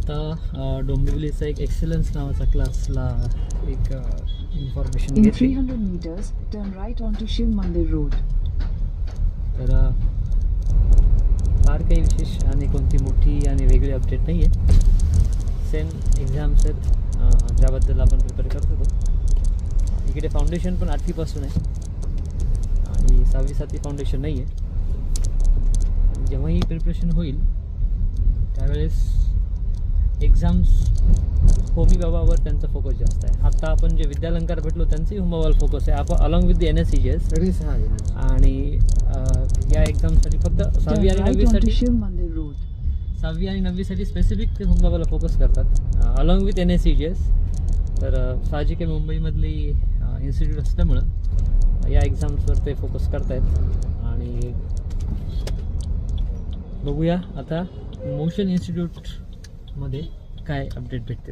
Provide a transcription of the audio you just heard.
आता डोंबिवलीचा एक एक्सलन्स नावाचा क्लासला एक इन्फॉर्मेशन In घेतली. 300 meters, turn right onto Shiv Mandir Road. तर फार काही विशेष आणि कोणती मोठी आणि वेगळी अपडेट नाही आहे. सेम एक्झाम्स आहेत ज्याबद्दल आपण प्रिपेअर करत होतो. इकडे फाउंडेशन पण 8वीपासून आहे आणि 6वी-7वी फाउंडेशन नाही आहे. जेव्हाही प्रिपरेशन होईल त्यावेळेस एक्झाम्स होमी बाबावर त्यांचा फोकस जास्त आहे. आता आपण जे विद्यालंकार भेटलो त्यांचंही होमावर फोकस आहे. आपण अलॉंग विथ द NSCGS आणि या एक्झामसाठी फक्त 6वी आणि 9वीसाठी Shiv Mandir Road. 6वी आणि 9वीसाठी स्पेसिफिक ते होमबाबाला फोकस करतात अलॉंग विथ NSCGS. तर साहजिक आहे मुंबईमधली इन्स्टिट्यूट असल्यामुळं या एक्झाम्सवर ते फोकस करतायत. आणि बघूया आता मोशन इन्स्टिट्यूटमध्ये काय अपडेट भेटते.